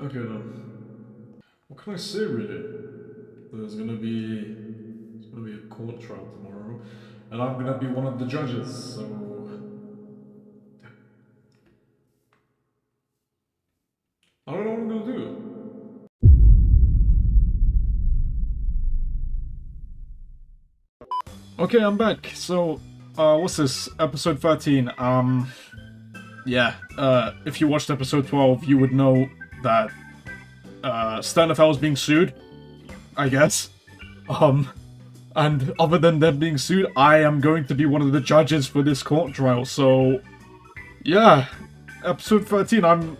Okay then. What can I say really? There's gonna be a court trial tomorrow, and I'm gonna be one of the judges. So I don't know what I'm gonna do. Okay, I'm back. So, what's this? Episode 13. Yeah. If you watched episode 12, you would know that Sternofel is being sued. I guess. And other than them being sued, I am going to be one of the judges for this court trial. So, yeah, episode 13. I'm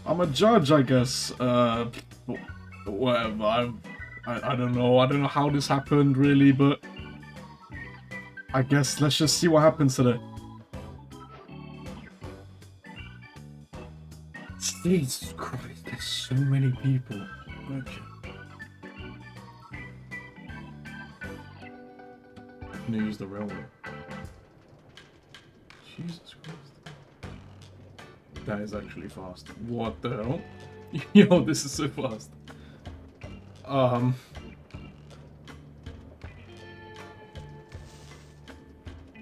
a judge, I guess. Whatever. I don't know. I don't know how this happened really, but I guess let's just see what happens today. Jesus Christ! There's so many people. Okay. I'm gonna use the railway. Jesus Christ. That is actually fast. What the hell? Yo, this is so fast.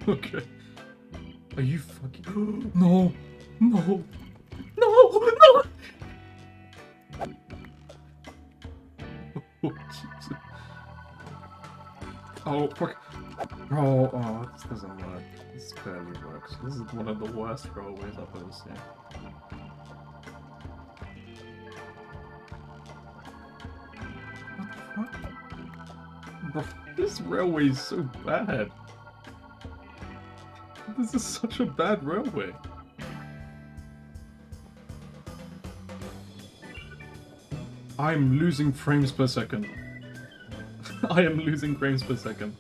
Okay. Are you fucking... No! No! No! No! Oh, Jesus. Oh, fuck. Oh, this doesn't work. This barely works. This is one of the worst railways I've ever seen. What the fuck? Bro, this railway is so bad. This is such a bad railway. I'm losing frames per second. I am losing frames per second.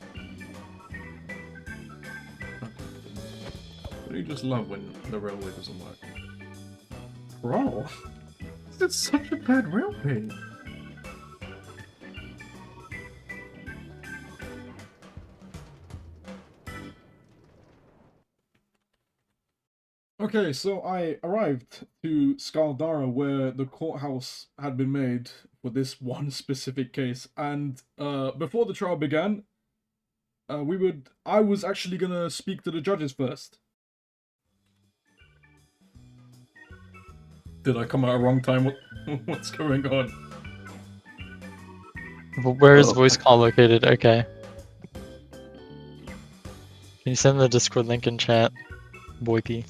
Don't you just love when the railway doesn't work? Bro, this is such a bad railway. Okay, so I arrived to Scaldara where the courthouse had been made for this one specific case, and before the trial began, I was actually gonna speak to the judges first. Did I come at a wrong time? What's going on? Where is voice call located? Okay. Can you send the Discord link in chat, Boypy?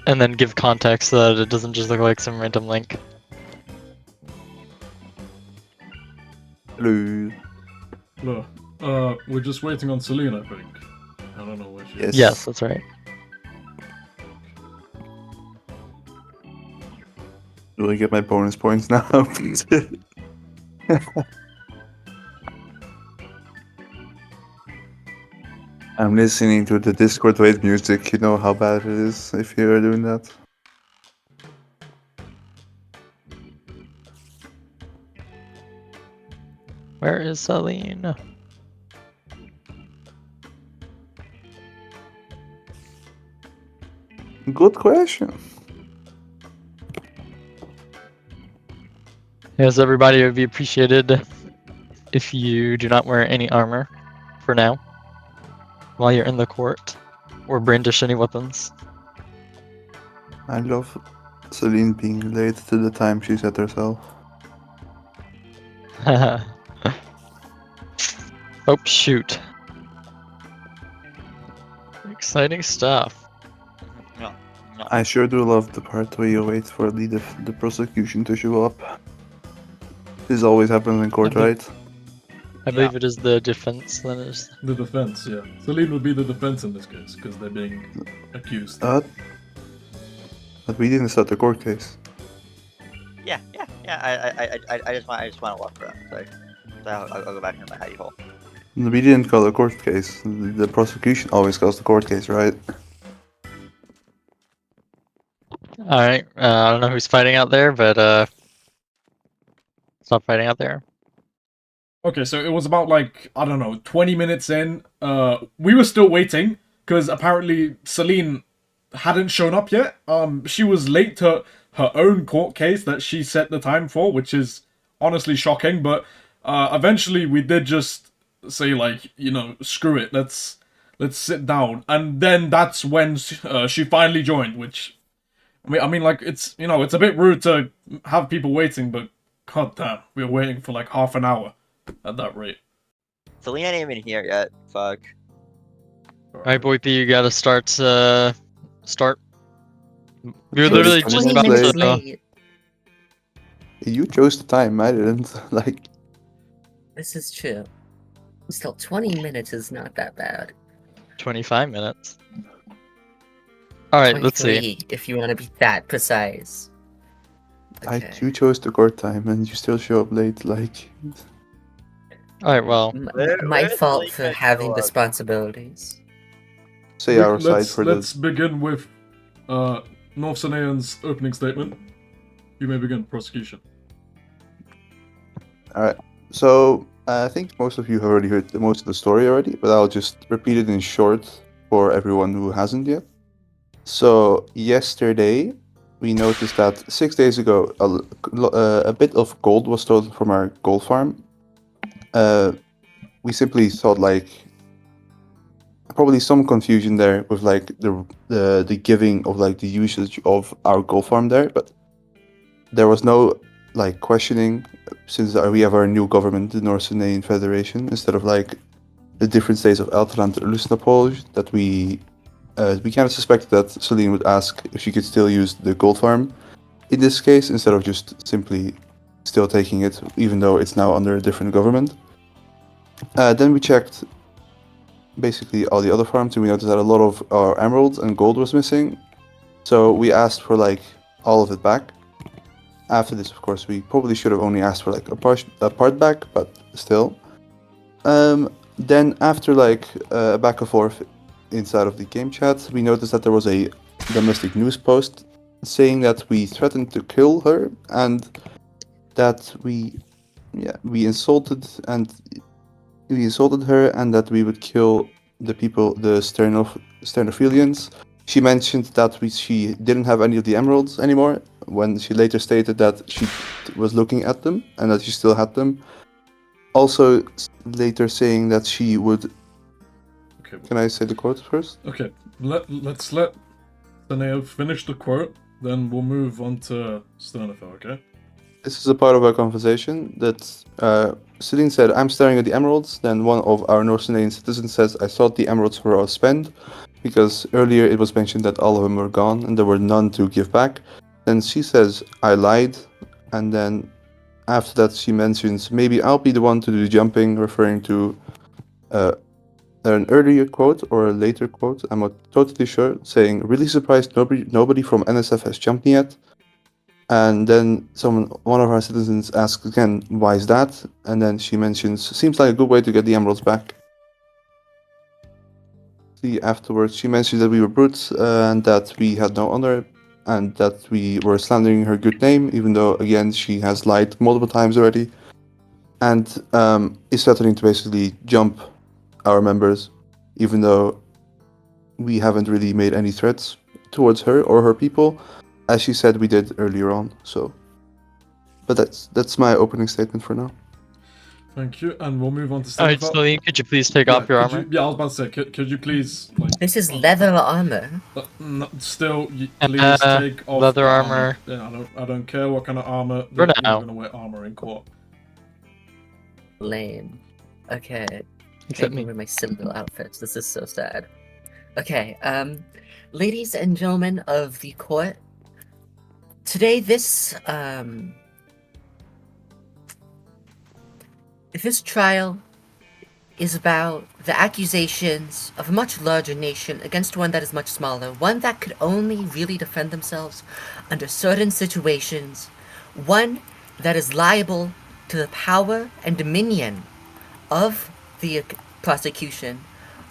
And then give context so that it doesn't just look like some random link. Hello. Look, we're just waiting on Selene, I think. I don't know where she is. Yes, that's right. Do I get my bonus points now? I'm listening to the Discord wait music. You know how bad it is if you're doing that. Where is Selene? Good question. Yes, everybody, it would be appreciated if you do not wear any armor for now while you're in the court or brandish any weapons. I love Selene being late to the time she set herself. Oh, shoot. Exciting stuff. I sure do love the part where you wait for the prosecution to show up. This always happens in court, right? I believe it is the defense that is. The defense, yeah. Selene would be the defense in this case, because they're being accused. But we didn't start the court case. Yeah. I just want to walk around. So I'll go back in my hidey hole. We didn't call a court case. The prosecution always calls the court case, right? Alright, I don't know who's fighting out there, but stop fighting out there. Okay, so it was about like, I don't know, 20 minutes in. We were still waiting, because apparently Selene hadn't shown up yet. She was late to her own court case that she set the time for, which is honestly shocking. But eventually, we did just say like, screw it, let's sit down, and then that's when she finally joined. Which I mean, like it's a bit rude to have people waiting, but god damn, we were waiting for like half an hour at that rate. Selene ain't even here yet. Fuck. Alright, Boypy, you gotta start. Start. You're It's literally 20 just 20 about minutes to. late. You chose the time. I didn't. Like, This is true. Still, 20 minutes is not that bad. 25 minutes. Alright, let's see. 23, if you want to be that precise. Okay. you chose the court time, and you still show up late. Like, Alright, well. My Where's fault Selene for gonna having show up? responsibilities. say our side for let's the. begin with North Sanean's opening statement. You may begin prosecution. So I think most of you have already heard most of the story already, but I'll just repeat it in short for everyone who hasn't yet. So yesterday, we noticed that 6 days ago, a bit of gold was stolen from our gold farm. We simply thought like probably some confusion there with like the giving of like the usage of our gold farm there, but there was no like questioning since we have our new government, the Sanean Federation, instead of like the different states of Elterland and Lusnapolj, that we kind of suspected that Selene would ask if she could still use the gold farm in this case, instead of just simply still taking it, even though it's now under a different government. Then we checked basically all the other farms, and we noticed that a lot of our emeralds and gold was missing. So we asked for like all of it back. After this, of course, we probably should have only asked for like a part back, but still. Then after like a back and forth inside of the game chat, we noticed that there was a domestic news post saying that we threatened to kill her and that we insulted her and that we would kill the people, the Sternofelians. She mentioned that she didn't have any of the emeralds anymore, when she later stated that she was looking at them and that she still had them. Also later saying that she would... Okay. Can I say the quote first? Okay. Let's let Sanea finish the quote, then we'll move on to Sternofel, okay? This is a part of our conversation that Selene said, "I'm staring at the emeralds." Then one of our North Sanean citizens says, "I thought the emeralds were all spent," because earlier it was mentioned that all of them were gone and there were none to give back. Then she says, "I lied," and then after that she mentions, "Maybe I'll be the one to do the jumping," referring to an earlier quote or a later quote, I'm not totally sure, saying, "Really surprised nobody from NSF has jumped me yet." And then one of our citizens asks again, "Why is that?" And then she mentions, "Seems like a good way to get the emeralds back." Afterwards, she mentioned that we were brutes and that we had no honor and that we were slandering her good name, even though, again, she has lied multiple times already. And is threatening to basically jump our members, even though we haven't really made any threats towards her or her people, as she said we did earlier on. So, but that's my opening statement for now. Thank you, and we'll move on to Alright, Sternofel. Selene, could you please take off your armor? I was about to say, could you please, like... This is leather armor. Please take off leather the armor. Yeah, I don't care what kind of armor. For You're now. gonna wear armor in court. Lame. Okay. Except Making me. with my simple outfits. This is so sad. Okay, ladies and gentlemen of the court, today this trial is about the accusations of a much larger nation against one that is much smaller, one that could only really defend themselves under certain situations, one that is liable to the power and dominion of the prosecution,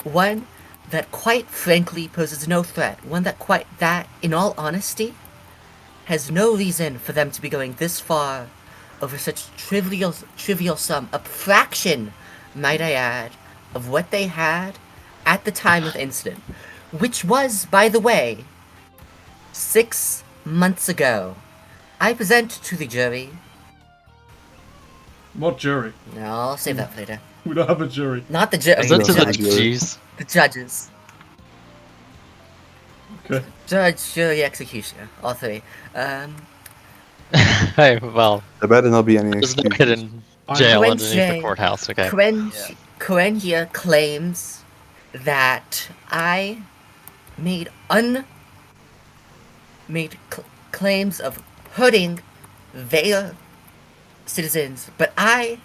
one that quite frankly poses no threat, one that in all honesty has no reason for them to be going this far over such trivial sum, a fraction, might I add, of what they had at the time of the incident, which was, by the way, 6 months ago, I present to the jury. What jury? No, I'll save that for later. We don't have a jury. Not the jury. Present The to the judge. G's. The judges. Okay. Judge, jury, executioner. All three. Hey, well, There better not be any there's no excuses. hidden jail Quinn underneath J. the courthouse, okay? Quinn here claims that I made claims of hurting their citizens, but I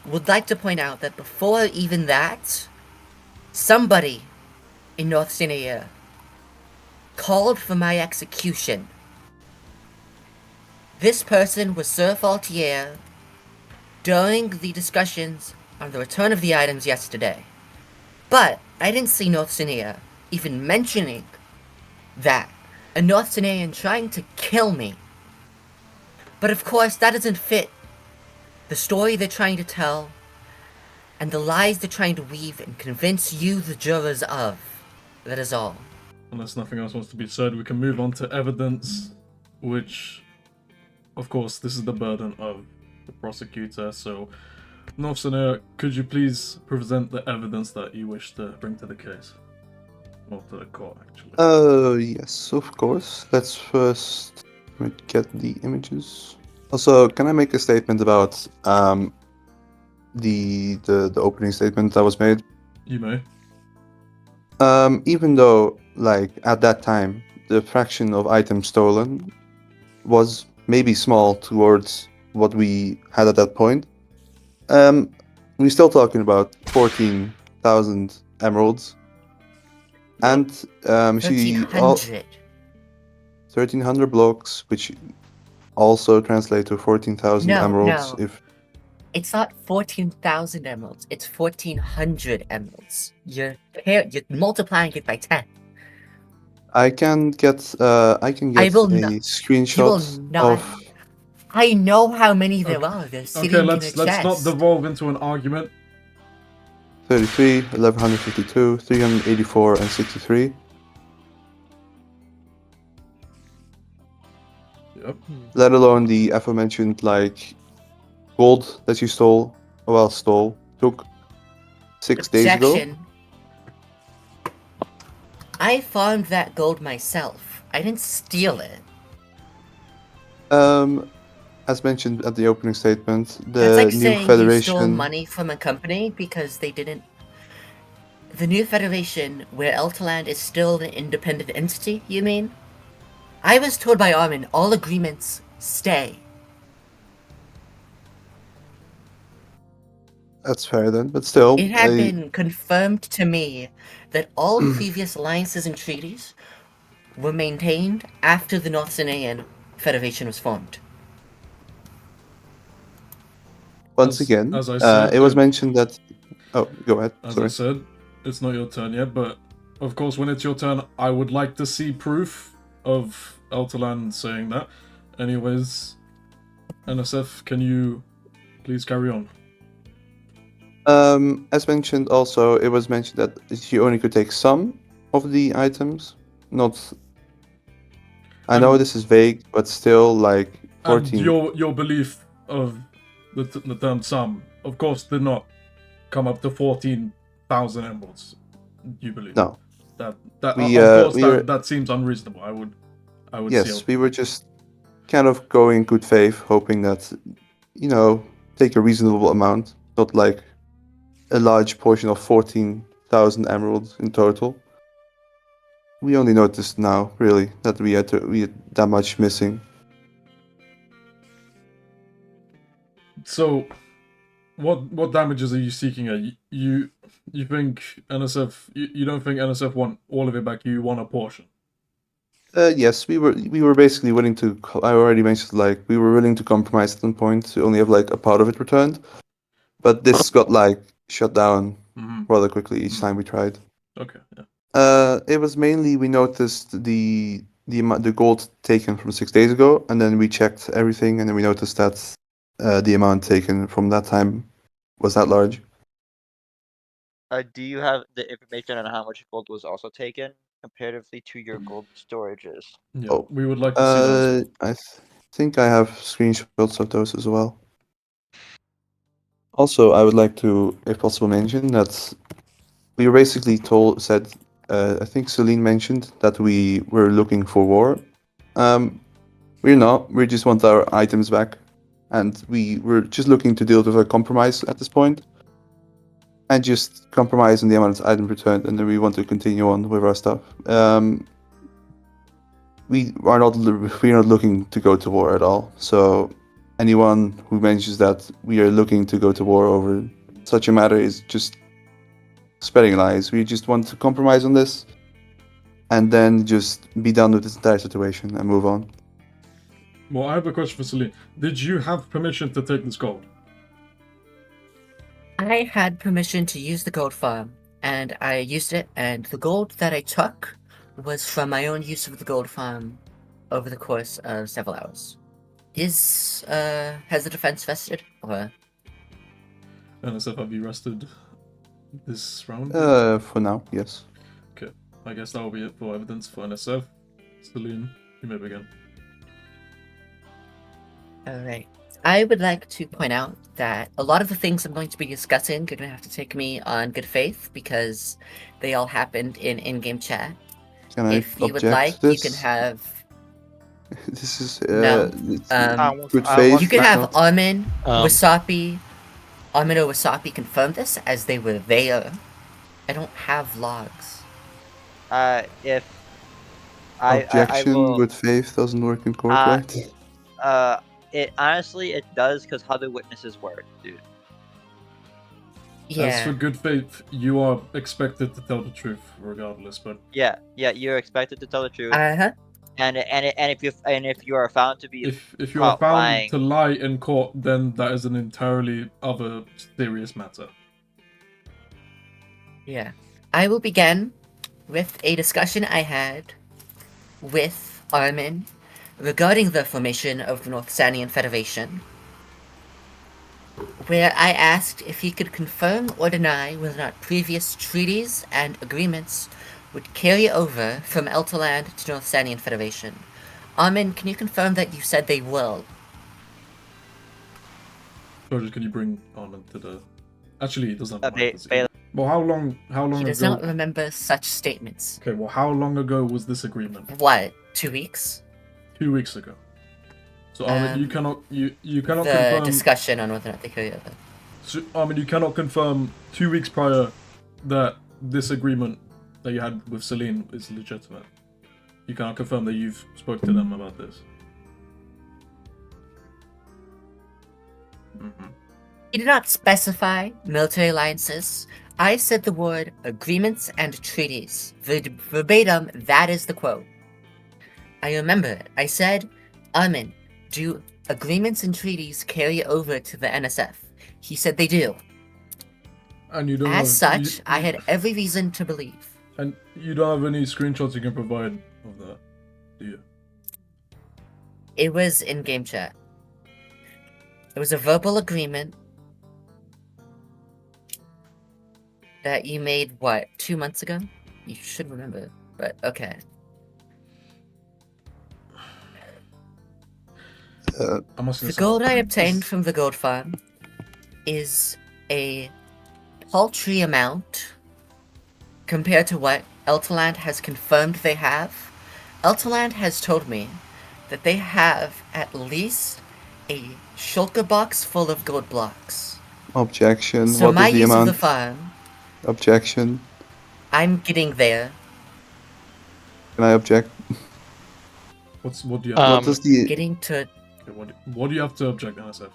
would like to point out that before even that, somebody in North Sanea called for my execution. This person was Sir Faultier during the discussions on the return of the items yesterday. But I didn't see North Sanea even mentioning that. A North Sanean trying to kill me. But of course, that doesn't fit the story they're trying to tell and the lies they're trying to weave and convince you, the jurors, of. That is all. Unless nothing else wants to be said, we can move on to evidence, which, of course, this is the burden of the prosecutor. So, North Sanea, could you please present the evidence that you wish to bring to the case? Or to the court, actually. Yes, of course. Let's first get the images. Also, can I make a statement about the opening statement that was made? You may. Even though, like, at that time, the fraction of items stolen was maybe small towards what we had at that point, we're still talking about 14,000 emeralds. And she 1,300. 1,300 blocks, which also translate to 14,000 No, emeralds. no. If It's not 14,000 emeralds. It's 1,400 emeralds. You're multiplying it by 10. I can get a screenshot not. of. I know how many there are. They're sitting Okay, in a let's not chest. devolve into an argument. 33, 1152, 384, and 63. Yep. Let alone the aforementioned, like, gold that you took 6 days ago. Objection. I farmed that gold myself. I didn't steal it. As mentioned at the opening statement, That's the like new saying you stole Federation. money from a company because they didn't. The new Federation, where Eltaland is still an independent entity, you mean? I was told by Armin all agreements stay. That's fair then, but still. It had been confirmed to me that all previous alliances and treaties were maintained after the North Sanean Federation was formed. Once again, as I said, it was mentioned that. Oh, go ahead. As Sorry. I said, it's not your turn yet, but of course, when it's your turn, I would like to see proof of Eltaland saying that. Anyways, NSF, can you please carry on? As mentioned, also, it was mentioned that you only could take some of the items, not. I know this is vague, but still, like 14. And your belief of the term "some," of course, did not come up to 14,000 emeralds. You believe? No. That seems unreasonable. I would. Yes, we were just kind of going in good faith, hoping that, take a reasonable amount, not like a large portion of 14,000 emeralds in total. We only noticed now, really, that we had that much missing. So, what damages are you seeking at? You think NSF? You don't think NSF want all of it back? You want a portion? Yes, we were basically willing to. I already mentioned, like, we were willing to compromise at some point to only have like a part of it returned, but this got like shut down rather quickly each time we tried. Okay. Yeah. It was mainly we noticed the gold taken from 6 days ago, and then we checked everything, and then we noticed that the amount taken from that time was that large. Do you have the information on how much gold was also taken comparatively to your gold storages. Yeah, Oh, we would like to see those. I think I have screenshots of those as well. Also, I would like to, if possible, mention that we were basically said, I think Selene mentioned that we were looking for war. We're not. We just want our items back, and we were just looking to deal with a compromise at this point, and just compromise on the amount of items returned, and then we want to continue on with our stuff. We are not. We're not looking to go to war at all. So, anyone who mentions that we are looking to go to war over such a matter is just spreading lies. We just want to compromise on this, and then just be done with this entire situation and move on. Well, I have a question for Celine. Did you have permission to take this gold? I had permission to use the gold farm, and I used it, and the gold that I took was from my own use of the gold farm over the course of several hours. Has the defense vested, or? NSF, have you rested this round? For now, yes. Okay, I guess that will be it for evidence for NSF. Celine, you may begin. Alright. I would like to point out that a lot of the things I'm going to be discussing, you're going to have to take me on good faith, because they all happened in in-game chat. Can I If you would object like, to you this? can have... This is No. it's You good faith. can it's have not- Armin, Um, Wasabi, Armin or Wasabi confirm this, as they were there. I don't have logs. If I Objection. will, Good faith doesn't work in court, uh, right? it honestly it does, because how the witnesses work, dude. As Yeah. for good faith, you are expected to tell the truth regardless, but Yeah, you're expected to tell the truth, Uh-huh. and if you are found to be if you are caught found lying, to lie in court, then that is an entirely other serious matter. Yeah. I will begin with a discussion I had with Armin regarding the formation of the North Sanean Federation, where I asked if he could confirm or deny whether or not previous treaties and agreements would carry over from Eltaland to North Sanean Federation. Armin, can you confirm that you said they will? George, can you bring Armin to the... Actually, he doesn't have a Ba- mic, does he? Well, how long He does ago... not remember such statements. Okay, well, how long ago was this agreement? What? 2 weeks? 2 weeks ago. So, Armin, you cannot The confirm... discussion on whether or not they carry over. So, Armin, you cannot confirm 2 weeks prior that this agreement that you had with Selene is legitimate. You cannot confirm that you've spoke to them about this. He did not specify military alliances. I said the word agreements and treaties. Verbatim, that is the quote. I remember it. I said, Armin, do agreements and treaties carry over to the NSF? He said they do. And you don't As have, such, I had every reason to believe. And you don't have any screenshots you can provide of that, do you? It was in game chat. It was a verbal agreement that you made, what, 2 months ago? You should remember, but okay. I'm asking The this- gold I obtained from the gold farm is a paltry amount compared to what Eltaland has confirmed they have. Eltaland has told me that they have at least a shulker box full of gold blocks. Objection. So What my is the use amount? of the farm, Objection. I'm getting there. Can I object? what do you have? What does the Getting to Okay, what do you have to object, NSF?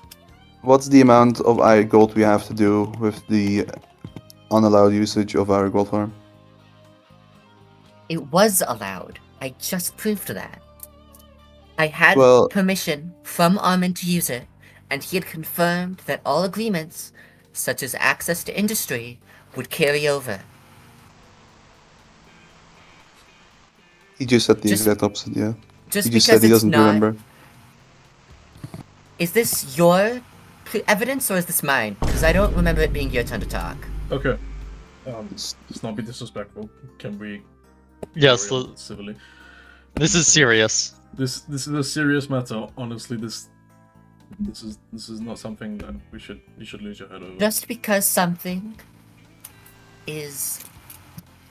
What's the amount of our gold we have to do with the unallowed usage of our gold farm? it was allowed. I just proved that. I had Well- permission from Armin to use it, and he had confirmed that all agreements, such as access to industry, would carry over. He just said the Just- exact opposite, yeah. Just He just because said he it's doesn't not. remember. Is this your evidence or is this mine? Because I don't remember it being your turn to talk. Okay. It's- Let's not be disrespectful. Can we Yes, civilly. this is serious. This is a serious matter. Honestly, this is not something that you should lose your head over. Just because something is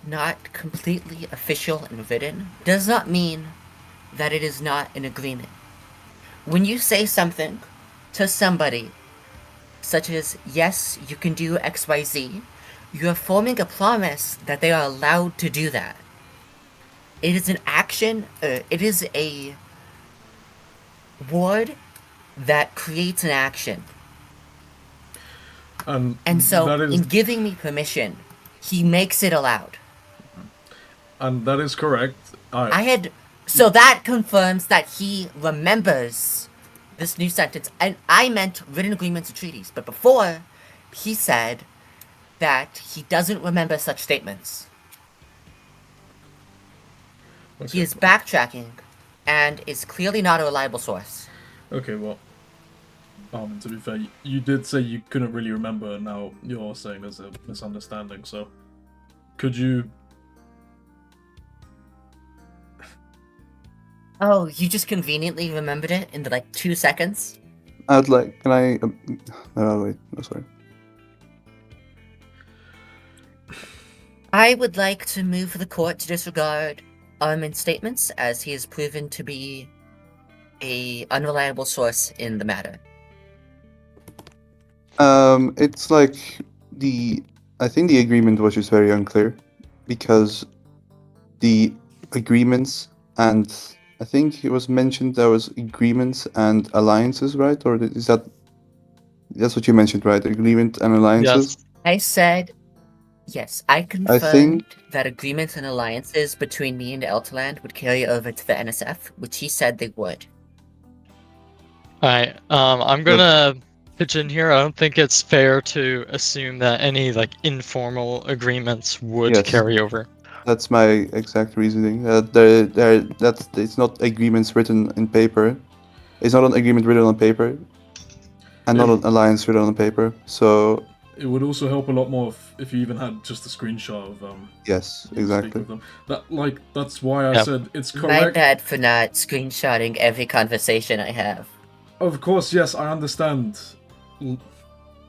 not completely official and written does not mean that it is not an agreement. When you say something to somebody, such as, yes, you can do XYZ, you are forming a promise that they are allowed to do that. It is an action, it is a word that creates an action. And so, in giving me permission, he makes it allowed. And that is correct. So that confirms that he remembers this new sentence. And I meant written agreements and treaties. But before, he said that he doesn't remember such statements. Okay. He is backtracking and is clearly not a reliable source. Okay, well, to be fair, you did say you couldn't really remember, and now you're saying there's a misunderstanding, so could you... Oh, you just conveniently remembered it in like 2 seconds? I'd like, can I, no, wait, no, sorry. I would like to move the court to disregard Armin's statements, as he is proven to be a unreliable source in the matter. It's like I think the agreement was just very unclear, because the agreements, and I think it was mentioned there was agreements and alliances, right? Or is that's what you mentioned, right? Agreement and alliances? Yes. I said, yes, I confirmed think- that agreements and alliances between me and Elterland would carry over to the NSF, which he said they would. Alright, I'm gonna pitch in here. I don't think it's fair to assume that any like informal agreements would Yes. carry over. That's my exact reasoning. It's not agreements written in paper. It's not an agreement written on paper, and not an alliance written on paper. So It would also help a lot more if you even had just a screenshot of yes, you speak exactly. with them. That's why I Yeah. said it's My correct. bad for not screenshotting every conversation I have. Of course, yes, I understand.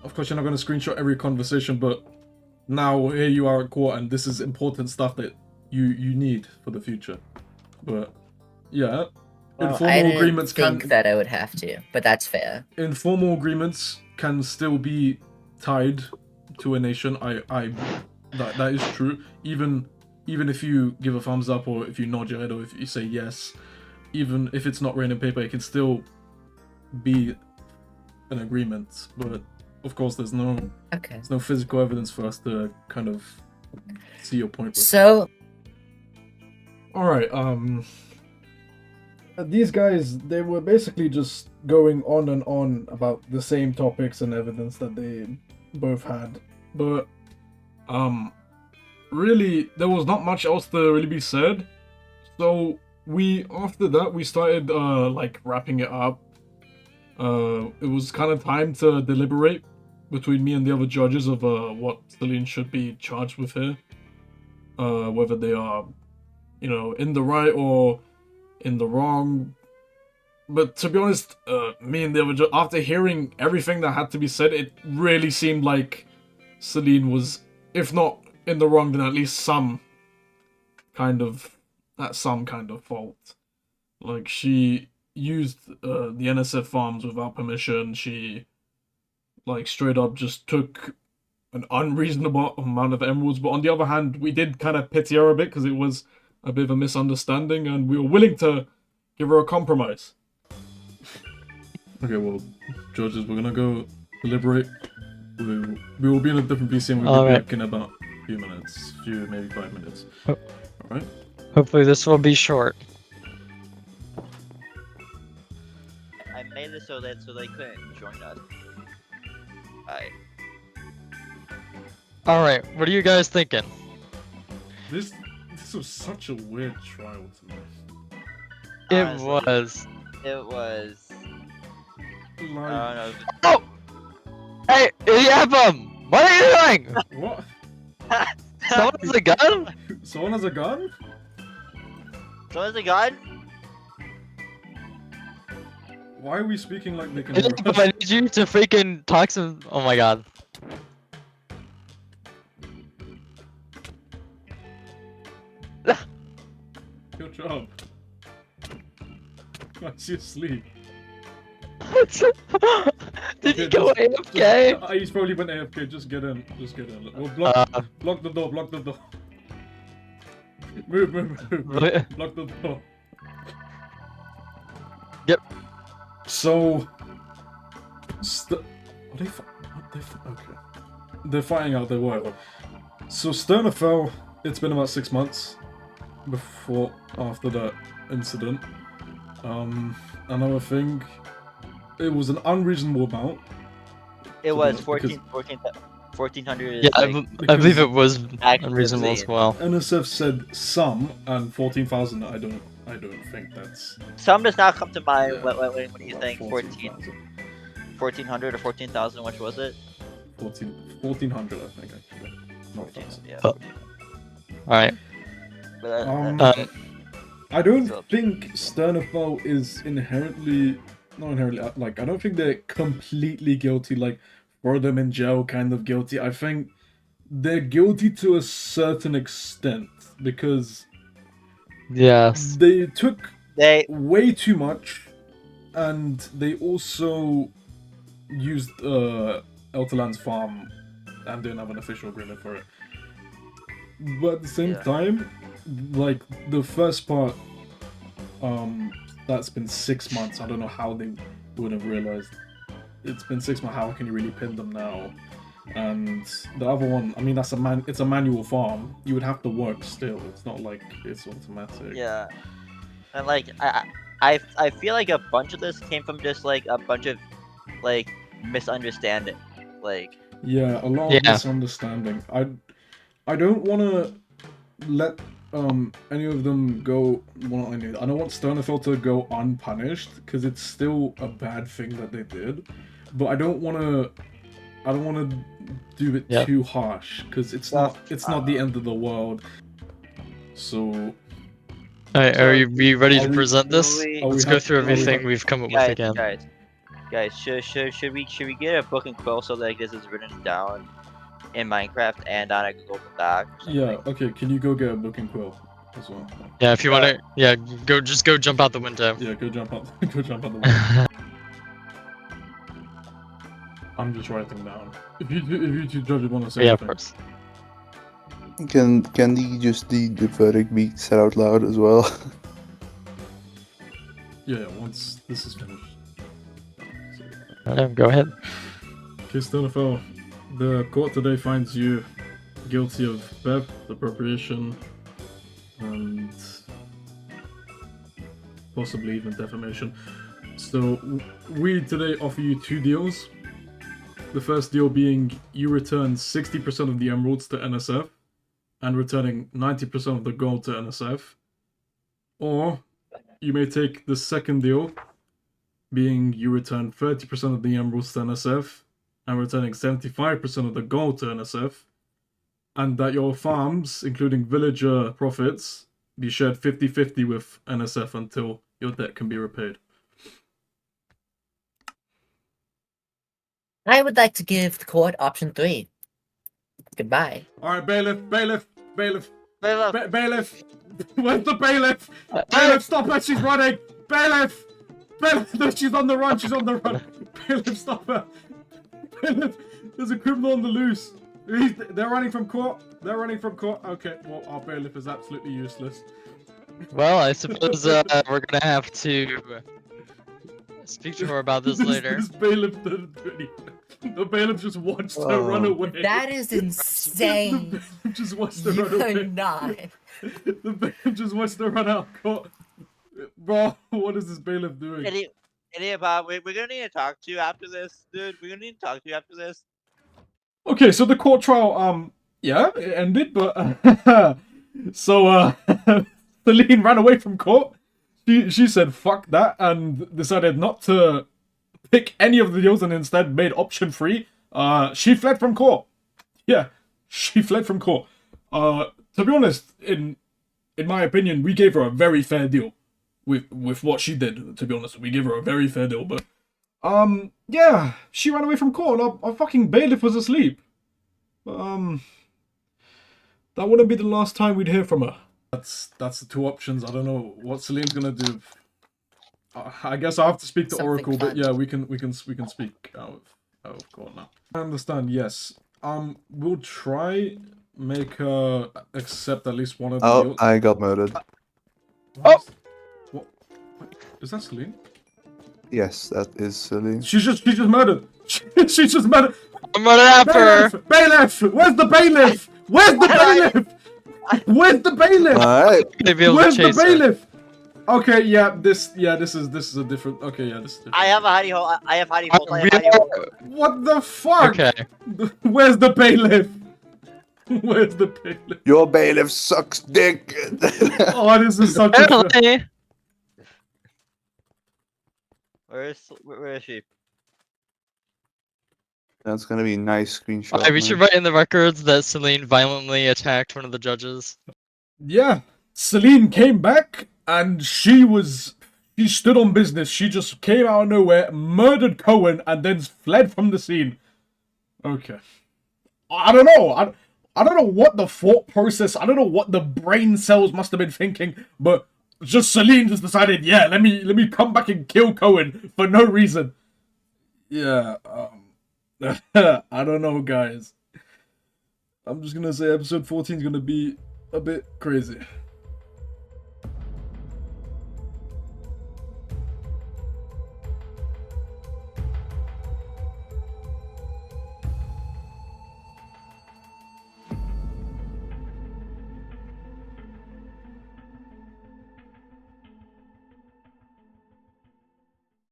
Of course, you're not going to screenshot every conversation, but now here you are at court, and this is important stuff that you need for the future. But yeah, Well, informal I didn't agreements think that I would have to, but that's fair. informal agreements can still be tied to a nation. That is true. Even if you give a thumbs up, or if you nod your head, or if you say yes, even if it's not written in paper, it can still be an agreement. But of course, there's no physical evidence for us to kind of see your point with. So, Alright, these guys, they were basically just going on and on about the same topics and evidence that they both had. But, really, there was not much else to really be said. So, after that, we started, wrapping it up. It was kind of time to deliberate between me and the other judges of, what Selene should be charged with here. Whether they are, in the right or in the wrong. But to be honest, me and the other after hearing everything that had to be said, it really seemed like Selene was, if not in the wrong, then at least some kind of fault. Like, she used the NSF farms without permission. She, straight up just took an unreasonable amount of emeralds. But on the other hand, we did kind of pity her a bit, because it was a bit of a misunderstanding, and we were willing to give her a compromise. Okay, well, judges, we're gonna go deliberate. We will be in a different PC, and we'll be back in about a few minutes. Maybe 5 minutes. Alright? Hopefully this will be short. I made it so they couldn't join us. Alright, what are you guys thinking? This was such a weird trial to me. It Honestly. was. It was. Like, I don't know. Oh! Hey, Yapum! What are you doing? what? Someone has a gun? Someone has a gun? Someone's a god? Why are we speaking like they can hear I us? need you to freaking talk some. Oh my god. Good job. Why is he asleep? Did Okay, he go AFK? He's probably went AFK. Just get in. Just get in. Well, block the door. Block the door. Move. Block the door. Yep. So, okay. They're fighting out there, whatever. So Sternofel, it's been about 6 months after that incident. Another thing, it was an unreasonable amount. It was Because- 1400. Yeah, like, I believe it was Actively. unreasonable as well. NSF said some, and 14,000. I don't think that's. some does not come to mind Yeah. when you think 1400 or 14,000. Which was it? 1400, I think actually. Not 1,000. Yeah. Oh. Alright. But I don't So- think Sternofel is not inherently, like, I don't think they're completely guilty, like, throw them in jail kind of guilty. I think they're guilty to a certain extent, because Yes. they took they way too much, and they also used Eltaland's farm and didn't have an official agreement for it. But at the same Yeah. time, like the first part, that's been 6 months. I don't know how they would have realized. It's been 6 months. How can you really pin them now? And the other one, I mean, it's a manual farm. You would have to work still. It's not like it's automatic. yeah, and like I feel like a bunch of this came from just like a bunch of like misunderstanding. Like Yeah, a lot of Yeah. misunderstanding. I don't want to let any of them go. Well, I don't want Sternofel to go unpunished, because it's still a bad thing that they did. But I don't want to do it Yeah. too harsh, because it's not the end of the world. So Alright, are you ready to Are we- present this? are we- Let's we go have- through are we everything have- we've come up with again. guys, should we get a book and quill so like this is written down in Minecraft and on a Google Doc? or something? yeah, okay. Can you go get a book and quill as well? Yeah, if you want to, just go jump out the window. Yeah, go jump out. Go jump out the window. I'm just writing down. If you two judges want to say Yeah, of anything. course. Can the verdict be said out loud as well? Yeah, once this is finished. Go ahead. Okay, Sternofel, the court today finds you guilty of theft, appropriation, and possibly even defamation. So we today offer you 2 deals. The first deal being you return 60% of the emeralds to NSF and returning 90% of the gold to NSF. Or you may take the second deal, being you return 30% of the emeralds to NSF and returning 75% of the gold to NSF, and that your farms, including villager profits, be shared 50-50 with NSF until your debt can be repaid. I would like to give the court option 3. Goodbye. Alright, bailiff. Bailiff, Bailiff! Where's the bailiff? Bailiff, stop her! She's running! Bailiff! Bailiff! No, she's on the run! She's on the run! Bailiff, stop her! Bailiff! There's a criminal on the loose! They're running from court! They're running from court! Okay, well, our bailiff is absolutely useless. Well, I suppose we're gonna have to speak to her about this later. This bailiff didn't do anything. The bailiff just watched her run away. That is insane. The bailiff just watched her You run away. are not. The bailiff just watched her run out of court. Bro, what is this bailiff doing? Idiot Bob, we're gonna need to talk to you after this, dude. We're gonna need to talk to you after this. Okay, so the court trial, yeah, it ended, but so Selene ran away from court. She said fuck that and decided not to pick any of the deals and instead made option 3. She fled from court. Yeah, she fled from court. To be honest, in in my opinion, we gave her a very fair deal with what she did. To be honest, we gave her a very fair deal. But yeah, she ran away from court. And our fucking bailiff was asleep. That wouldn't be the last time we'd hear from her. That's the two options. I don't know what Selene's gonna do. I guess I have to speak to Something Oracle, but fun. yeah, we can speak out of court now. I understand. Yes. We'll try make her accept at least one of the Oh, deals. I got murdered. What? What? Is that Selene? Yes, that is Selene. She's just murdered. She's just murdered. I'm running after her. Bailiff! Where's the bailiff? Where's the bailiff? Where's the bailiff? Alright. Gonna be able Where's to the chase her. bailiff? Okay, yeah, this is a different. Okay, yeah, this is different. I have a hidey hole. I have hidey holes. I have hidey holes. What the fuck? Okay. Where's the bailiff? Where's the bailiff? Your bailiff sucks dick. Oh, this is such a. Apparently, Where is she? That's gonna be a nice screenshot. we should write in the records that Selene violently attacked one of the judges. Yeah, Selene came back and she stood on business. She just came out of nowhere, murdered Cohen, and then fled from the scene. Okay. I don't know. I don't know what the thought process, I don't know what the brain cells must have been thinking, but just Selene just decided, yeah, let me come back and kill Cohen for no reason. Yeah, I don't know, guys. I'm just gonna say episode 14 is gonna be a bit crazy.